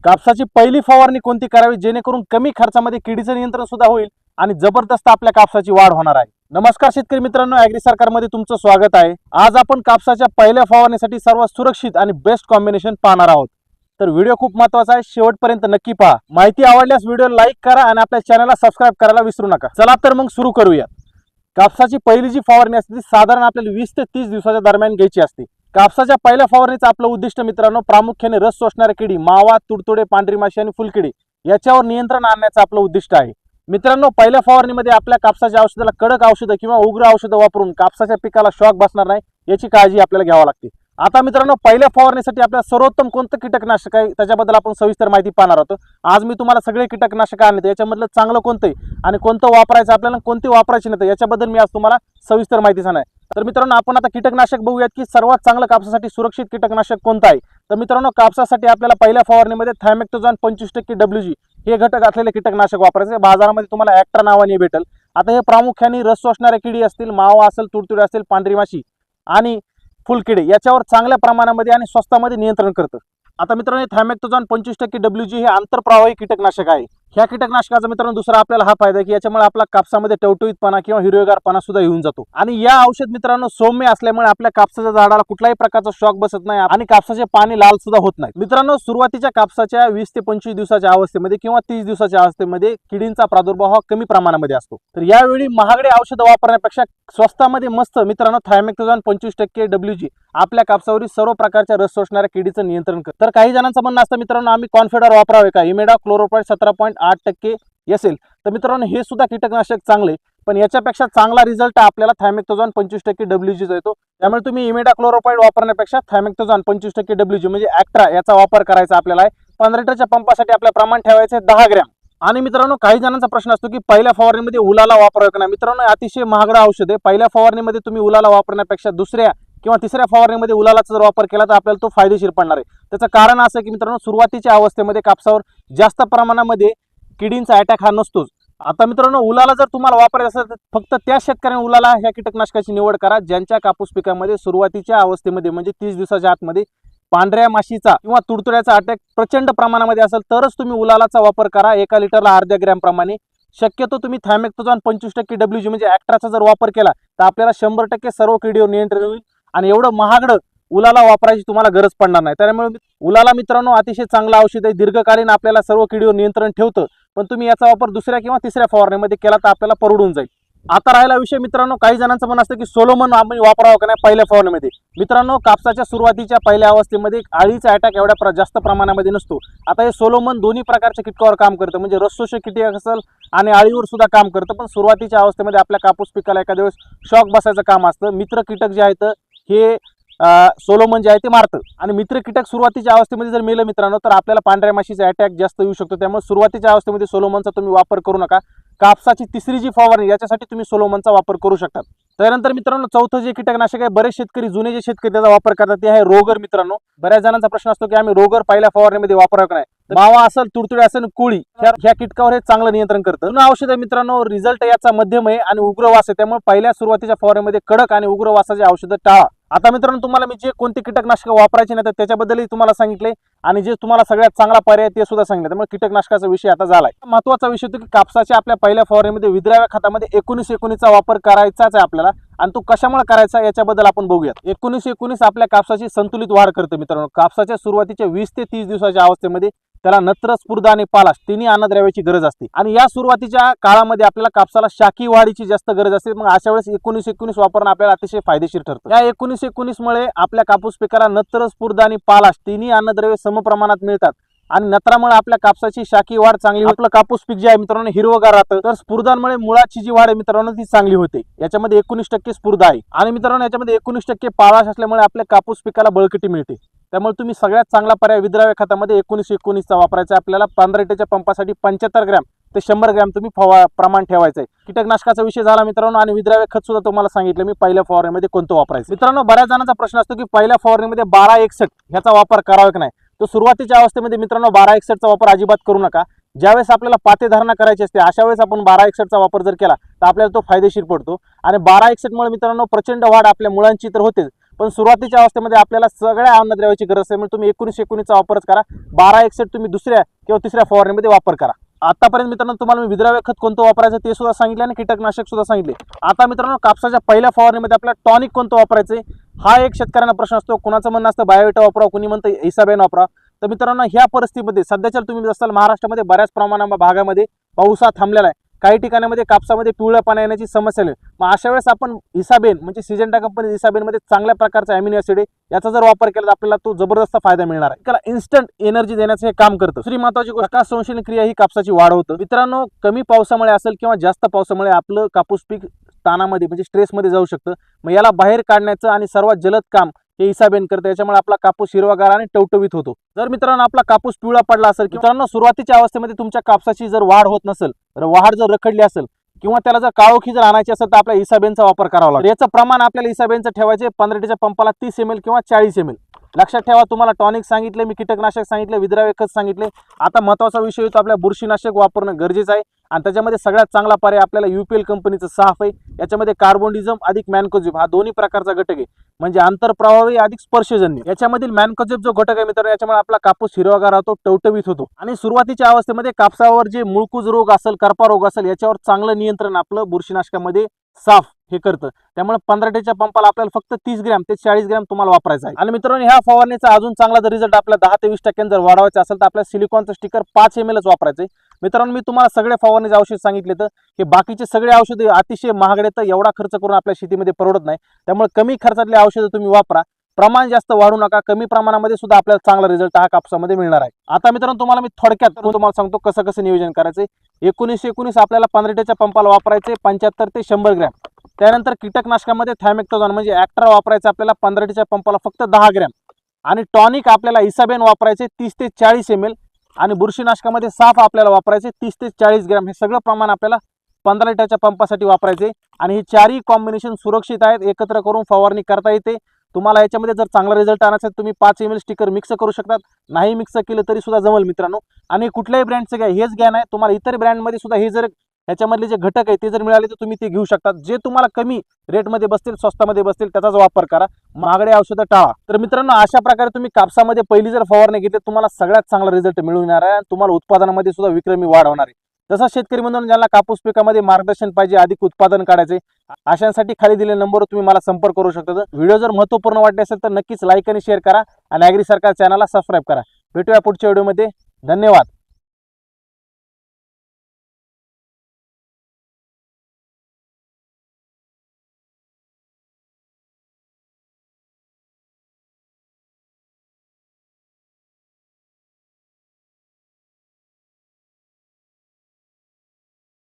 कापसाची पहिली फवारणी कोणती करावी जेणेकरून कमी खर्चामध्ये किडीचं नियंत्रण सुद्धा होईल आणि जबरदस्त आपल्या कापसाची वाढ होणार आहे। नमस्कार शेतकरी मित्रांनो, ॲग्री सरकारमध्ये तुमचं स्वागत आहे। आज आपण कापसाच्या पहिल्या फवारणीसाठी सर्वात सुरक्षित आणि बेस्ट कॉम्बिनेशन पाहणार आहोत। तर व्हिडिओ खूप महत्त्वाचा आहे, शेवटपर्यंत नक्की पहा। माहिती आवडल्यास व्हिडिओ लाईक करा आणि आपल्या चॅनलला सबस्क्राइब करायला विसरू नका। चला तर मग सुरू करूया। कापसाची पहिली जी फवारणी असते ती साधारण आपल्याला 20 ते 30 दिवसाच्या दरम्यान घ्यायची असते। कापसाच्या पहिल्या फवारणीचं आपलं उद्दिष्ट मित्रांनो प्रामुख्याने रस शोषणाऱ्या किडी, मावा, तुडतुडे, पांढरी माशी आणि फुलकिडी याच्यावर नियंत्रण आणण्याचं आपलं उद्दिष्ट आहे। मित्रांनो, पहिल्या फवारणीमध्ये आपल्या कापसाच्या औषधाला कडक औषधं किंवा उग्र औषधं वापरून कापसाच्या पिकाला शॉक बसणार नाही याची काळजी आपल्याला घ्यावी लागते। आता मित्रांनो, पहिल्या फवारणीसाठी आपल्याला सर्वोत्तम कोणतं कीटकनाशक आहे त्याच्याबद्दल आपण सविस्तर माहिती पाहणार आहोत। आज मी तुम्हाला सगळे कीटकनाशक आणले, याच्यामधलं चांगलं कोणतं आहे आणि कोणतं वापरायचं आपल्याला, कोणते वापरायचे नाही याच्याबद्दल मी आज तुम्हाला सविस्तर माहिती सांगणार आहे। तर मित्रांनो, आपण आता कीटकनाशक बघूयात की सर्वात चांगलं कापसासाठी सुरक्षित कीटकनाशक कोणतं आहे। तर मित्रांनो, कापसासाठी आपल्याला पहिल्या फवारणीमध्ये थायमेक्टोझॉन 25% WG हे घटक असलेले कीटकनाशक वापरायचे। बाजारामध्ये तुम्हाला ॲक्ट्रा नावाने भेटेल। आता हे प्रामुख्याने रस शोषणाऱ्या किडी असतील, मावा असेल, तुडतुडे असेल, पांढरी माशी आणि फुलकिडे याच्यावर चांगल्या प्रमाणामध्ये आणि स्वस्तामध्ये नियंत्रण करतं। आता मित्रांनो, थायमेक्टोझॉन 25% WG हे आंतरप्रवाही कीटकनाशक आहे। ह्या कीटकनाशकाचा मित्रांनो दुसरा आपल्याला हा फायदा आहे की याच्यामुळे आपला कापसामध्ये टवटवीतपणा किंवा हिरवेगारपणा सुद्धा येऊन जातो। आणि या औषध मित्रांनो सौम्य असल्यामुळे आपल्या कापसाच्या झाडाला कुठल्याही प्रकारचा शॉक बसत नाही आणि कापसाचे पाणी लाल सुद्धा होत नाही। मित्रांनो, सुरुवातीच्या कापसाच्या 20 ते 25 दिवसाच्या अवस्थेमध्ये किंवा 30 दिवसाच्या अवस्थेमध्ये किडींचा प्रादुर्भाव हा कमी प्रमाणामध्ये असतो। तर यावेळी महागडे औषध वापरण्यापेक्षा स्वस्तामध्ये मस्त मित्रांनो थायमेक्टोझॉन 25% WG आपल्या कापसावरील सर्व प्रकारच्या रस शोषणाऱ्या किडीचं नियंत्रण करतं। तर काही जणांचं म्हणणं असतं मित्रांनो आम्ही कॉन्फिडर वापरावे का, इमेडा क्लोरोप्राइड 17.8% असेल। तर मित्रांनो, हे सुद्धा कीटकनाशक चांगले, पण याच्यापेक्षा चांगला रिझल्ट आपल्याला थायमेक्टोझॉन 25% WG येतो। त्यामुळे तुम्ही इमेडा क्लोरोप्राइड वापरण्यापेक्षा थायमेक्टोझॉन 25% WG म्हणजे ॲक्ट्रा याचा वापर करायचा आपल्याला आहे। 15 लिटरच्या पंपासाठी आपल्या प्रमाण ठेवायचे 10 ग्रॅम। आणि मित्रांनो, काही जणांचा प्रश्न असतो की पहिल्या फवारणीमध्ये उलाला वापरावे का नाही। मित्रांनो, अतिशय महागडा औषध आहे। पहिल्या फवारणीमध्ये तुम्ही उलाला वापरण्यापेक्षा दुसऱ्या किंवा तिसऱ्या फवारणीमध्ये उलालाचा जर वापर केला तर आपल्याला तो फायदेशीर पडणार आहे। त्याचं कारण असं की मित्रांनो, सुरुवातीच्या अवस्थेमध्ये कापसावर जास्त प्रमाणामध्ये किडींचा अटॅक हा नसतोच। आता मित्रांनो, उलाला जर तुम्हाला वापरायचं असेल तर फक्त त्या शेतकऱ्यांनी उलाला ह्या कीटकनाशकाची निवड करा ज्यांच्या कापूस पिकामध्ये सुरुवातीच्या अवस्थेमध्ये म्हणजे 30 दिवसाच्या आतमध्ये पांढऱ्या माशीचा किंवा तुडतुड्याचा अटॅक प्रचंड प्रमाणामध्ये असेल तरच तुम्ही उलालाचा वापर करा। 1 लिटरला अर्ध्या ग्रॅम प्रमाणे। शक्यतो तुम्ही थायमेक्टोझॉन 25% WG म्हणजे ॲक्ट्राचा जर वापर केला तर आपल्याला 100% सर्व किडीवर नियंत्रण होईल आणि एवढं महागडं उलाला वापरायची तुम्हाला गरज पडणार नाही। त्यामुळे उलाला मित्रांनो अतिशय चांगला औषध आहे, दीर्घकालीन आपल्याला सर्व किडीवर नियंत्रण ठेवतं, पण तुम्ही याचा वापर दुसऱ्या किंवा तिसऱ्या फवारणीमध्ये केला तर आपल्याला परवडून जाईल। आता राहिला विषय मित्रांनो, काही जणांचं म्हणणं असतं की सोलोमन आम्ही वापरावं का नाही पहिल्या फवारणीमध्ये। मित्रांनो, कापसाच्या सुरुवातीच्या पहिल्या अवस्थेमध्ये अळीचा अटॅक एवढ्या जास्त प्रमाणामध्ये नसतो। आता हे सोलोमन दोन्ही प्रकारच्या कीटकावर काम करतं, म्हणजे रसशोषक कीटक असेल आणि अळीवर सुद्धा काम करतं। पण सुरुवातीच्या अवस्थेमध्ये आपल्या कापूस पिकाला एखाद्या वेळेस शॉक बसायचं काम असतं। मित्र कीटक जे आहेत हे सोलोमन जे आहे ते मारतं आणि मित्र कीटक सुरुवातीच्या अवस्थेमध्ये जर मेलं मित्रांनो तर आपल्याला पांढऱ्या माशीचा अटॅक जास्त येऊ शकतो। त्यामुळे सुरुवातीच्या अवस्थेमध्ये सोलोमनचा तुम्ही वापर करू नका। कापसाची तिसरी जी फवारणी याच्यासाठी तुम्ही सोलोमनचा वापर करू शकता। त्यानंतर मित्रांनो, चौथं जे कीटकनाशक आहे, बरेच शेतकरी जुने जे शेतकरी त्याचा वापर करतात ते आहे रोगर। मित्रांनो, बऱ्याच जणांचा प्रश्न असतो की आम्ही रोगर पहिल्या फवारणीमध्ये वापरावं का नाही। मावा असेल, तुडतुडे असेल, कोळी ह्या कीटकावर हे चांगलं नियंत्रण करतं। जुनं औषध आहे मित्रांनो, रिझल्ट याचा मध्यम आहे आणि उग्र वास आहे। त्यामुळे पहिल्या सुरुवातीच्या फवारणीमध्ये कडक आणि उग्र वासाचे औषधं टाळा। आता मित्रांनो, तुम्हाला मी जे कोणते कीटकनाशक वापरायचे नाही त्याच्याबद्दलही तुम्हाला सांगितले आणि जे तुम्हाला सगळ्यात चांगला पर्याय ते सुद्धा सांगितलं। त्यामुळे कीटकनाशकाचा विषय आता झालाय। महत्त्वाचा विषय होतो की कापसाच्या आपल्या पहिल्या फवारणीमध्ये विद्राव्य खतामध्ये 19-19चा वापर करायचाच आहे आपल्याला आणि तो कशामुळे करायचा याच्याबद्दल आपण बघूयात। 19-19 आपल्या कापसाची संतुलित वाढ करतं मित्रांनो। कापसाच्या सुरुवातीच्या 20 ते 30 दिवसाच्या अवस्थेमध्ये त्याला नत्र, स्फुरद आणि पालाश तिन्ही अन्नद्रव्याची गरज असते आणि या सुरुवातीच्या काळामध्ये आपल्याला कापसाला शाकी वाढीची जास्त गरज असते। मग अशा वेळेस 19-19 वापरणं आपल्याला अतिशय फायदेशीर ठरतं। या 19-19 मुळे आपल्या कापूस पिकाला नत्र, स्फुरद आणि पालाश तिन्ही अन्नद्रव्ये समप्रमाणात मिळतात आणि नत्रामुळे आपल्या कापसाची शाकी वाढ चांगली होते। आपलं कापूस पीक जे आहे मित्रांनो हिरवगार राहतं। तर स्फुरदांमुळे मुळाची जी वाढ आहे मित्रांनो ती चांगली होते। याच्यामध्ये 19% स्फुरद आहे आणि मित्रांनो याच्यामध्ये 19% पालाश असल्यामुळे आपल्या कापूस पिकाला बळकटी मिळते। त्यामुळे तुम्ही सगळ्यात चांगला पर्याय विद्राव्य खतामध्ये 19-19चा वापरायचा आपल्याला। 15 लिटरच्या पंपासाठी 75 ग्रॅम ते 100 ग्रॅम तुम्ही प्रमाण ठेवायचं आहे। कीटकनाशकाचा विषय झाला मित्रांनो आणि विद्राव्य खत सुद्धा तुम्हाला सांगितलं मी पहिल्या फवारणीमध्ये कोणतं वापरायचं। मित्रांनो, बऱ्याच जणांचा प्रश्न असतो की पहिल्या फवारणीमध्ये 12-61 ह्याचा वापर करावा की नाही। तो सुरुवातीच्या अवस्थेमध्ये मित्रांनो 12-61चा वापर अजिबात करू नका। ज्यावेळेस आपल्याला पाते धारणा करायची असते अशा वेळेस आपण 12-61चा वापर जर केला तर आपल्याला तो फायदेशीर पडतो आणि 12-61 मुळे मित्रांनो प्रचंड वाढ आपल्या मुळांची तर होतेच, पण सुरुवातीच्या अवस्थेमध्ये आपल्याला सगळ्या अन्नद्रव्याची गरज आहे. म्हणजे तुम्ही 19-19चा वापरच करा. 12-61 तुम्ही दुसऱ्या किंवा तिसऱ्या फवारणीमध्ये वापर करा. आतापर्यंत मित्रांनो तुम्हाला मी विद्राव्य खत कोणतं वापरायचं ते सुद्धा सांगितले आणि कीटकनाशक सुद्धा सांगितले. आता मित्रांनो कापसाच्या पहिल्या फवारणीमध्ये आपल्याला टॉनिक कोणतं वापरायचं हा एक शेतकऱ्यांना प्रश्न असतो. कुणाचं म्हणणं असतं बायोविटा वापरा, कुणी म्हणतं इसाबेन वापरा. तर मित्रांनो ह्या परिस्थितीमध्ये सध्याच्या तुम्ही असाल महाराष्ट्रामध्ये बऱ्याच प्रमाणात भागामध्ये पाऊस हा थांबलेला आहे. काही ठिकाणामध्ये कापसामध्ये पिवळेपणा येण्याची समस्या आहे. मग अशा वेळेस आपण इसाबेन म्हणजे सिजंटा कंपनी इसाबेनमध्ये चांगल्या प्रकारचा अॅमिनो ॲसिड आहे, याचा जर वापर केला तर आपल्याला तो जबरदस्त फायदा मिळणार आहे. त्याला इन्स्टंट एनर्जी देण्याचं हे काम करतं. दुसरी महत्त्वाची गोष्ट प्रकाश संश्लेषण क्रिया ही कापसाची वाढवतं. मित्रांनो कमी पावसामुळे असेल किंवा जास्त पावसामुळे आपलं कापूस पीक ताणामध्ये म्हणजे स्ट्रेसमध्ये जाऊ शकतं. मग याला बाहेर काढण्याचं आणि सर्वात जलद काम हे इसाबेन करतं. याच्यामुळे आपला कापूस हिरवागार आणि टवटवीत होतो. जर मित्रांनो आपला कापूस पिवळा पडला असेल, मित्रांनो सुरुवातीच्या अवस्थेमध्ये तुमच्या कापसाची जर वाढ होत नसेल, तर वाढ जर रखडली असेल किंवा त्याला जर काळोखी जर आणायची असेल तर आपल्या इसाबेनचा वापर करावा लागतो. याचं प्रमाण आपल्याला इसाबेनचं ठेवायचे 15 पंपाला 30 ml किंवा 40 ml. लक्षात ठेवा, तुम्हाला टॉनिक सांगितले, मी कीटकनाशक सांगितले, विद्राव्य खत सांगितले. आता महत्त्वाचा विषय होतो आपल्या बुरशीनाशक वापरणं गरजेचं आहे. आणि त्याच्यामध्ये सगळ्यात चांगला पर्याय आपल्याला UPL कंपनीचं साफ आहे. याच्यामध्ये कार्बोनिझम अधिक मॅनकोझिब हा दोन्ही प्रकारचा घटक आहे. म्हणजे आंतरप्रभावी अधिक स्पर्शजन्य. याच्यामधील मॅनकोझिब जो घटक आहे मित्रांनो, याच्यामुळे आपला कापूस हिरवागार राहतो, टवटवीत होतो. आणि सुरुवातीच्या अवस्थेमध्ये कापसावर जे मुळकूज रोग असेल, करपा रोग असेल, याच्यावर चांगलं नियंत्रण आपलं बुरशीनाशकामध्ये साफ हे करतं. त्यामुळे 15 पंपाला आपल्याला फक्त 30 ग्रॅम ते 40 ग्रॅम तुम्हाला वापरायचं आहे. आणि मित्रांनो ह्या फवारणीचा अजून चांगला जर रिझल्ट आपल्याला 10 ते 20% जर वाढवायचा असेल तर आपल्याला सिलिकॉनचं स्टिकर 5 ml वापरायचं आहे. मित्रांनो मी तुम्हाला सगळे फवारणीचे औषध सांगितले तर हे बाकीचे सगळे औषधे अतिशय महागडे, तर एवढा खर्च करून आपल्या शेतीमध्ये परवडत नाही. त्यामुळे कमी खर्चातले औषधं तुम्ही वापरा. प्रमाण जास्त वाढू नका. कमी प्रमाणामध्ये सुद्धा आपल्याला चांगला रिझल्ट हा कापसामध्ये मिळणार आहे. आता मित्रांनो तुम्हाला मी थोडक्यात तुम्हाला सांगतो कसं कसं नियोजन करायचं. 19-19 आपल्याला 15 पंपाला वापरायचे 75 ते 100 ग्रॅम. त्यानंतर कीटकनाशकामध्ये थायमेक्टोझॉन म्हणजे ॲक्ट्रा वापरायचं आपल्याला 15 पंपाला फक्त 10 ग्रॅम. आणि टॉनिक आपल्याला इसाबेन वापरायचे 30 ते 40 ml. आणि बुरशीनाशकामध्ये साफ आपल्याला वापरायचे 30 ते 40 ग्रॅम. हे सगळं प्रमाण आपल्याला 15 पंपासाठी वापरायचे. आणि हे चारही कॉम्बिनेशन सुरक्षित आहेत, एकत्र करून फवारणी करता येते. तुम्हाला याच्यामध्ये जर चांगला रिझल्ट आणायचा तुम्ही 5 ml स्टिकर मिक्स करू शकतात. नाही मिक्स केलं तरी सुद्धा जमल मित्रांनो. आणि कुठल्याही ब्रँडचं घ्या, हेच घ्या नाही, तुम्हाला इतर ब्रँडमध्ये सुद्धा हे जर याच्यामधले जे घटक आहे ते जर मिळाले तर तुम्ही ते घेऊ शकतात. जे तुम्हाला कमी रेटमध्ये बसतील, स्वस्तामध्ये बसतील त्याचाच वापर करा. महागडे औषधं टाळा. तर मित्रांनो अशा प्रकारे तुम्ही कापसामध्ये पहिली जर फवारणी घेतली तुम्हाला सगळ्यात चांगला रिझल्ट मिळून येणार आहे. तुम्हाला उत्पादनामध्ये सुद्धा विक्रमी वाढ होणार आहे. जसा शेतकरी म्हणून ज्यांना कापूस पिकामध्ये मार्गदर्शन पाहिजे, अधिक उत्पादन काढायचे, अशांसाठी खाली दिलेल्या नंबरवर तुम्ही मला संपर्क करू शकता. व्हिडिओ जर महत्त्वपूर्ण वाटले असेल तर नक्कीच लाईक आणि शेअर करा आणि ॲग्री सरकार चॅनलला सबस्क्राईब करा. भेटूया पुढच्या व्हिडिओमध्ये. धन्यवाद.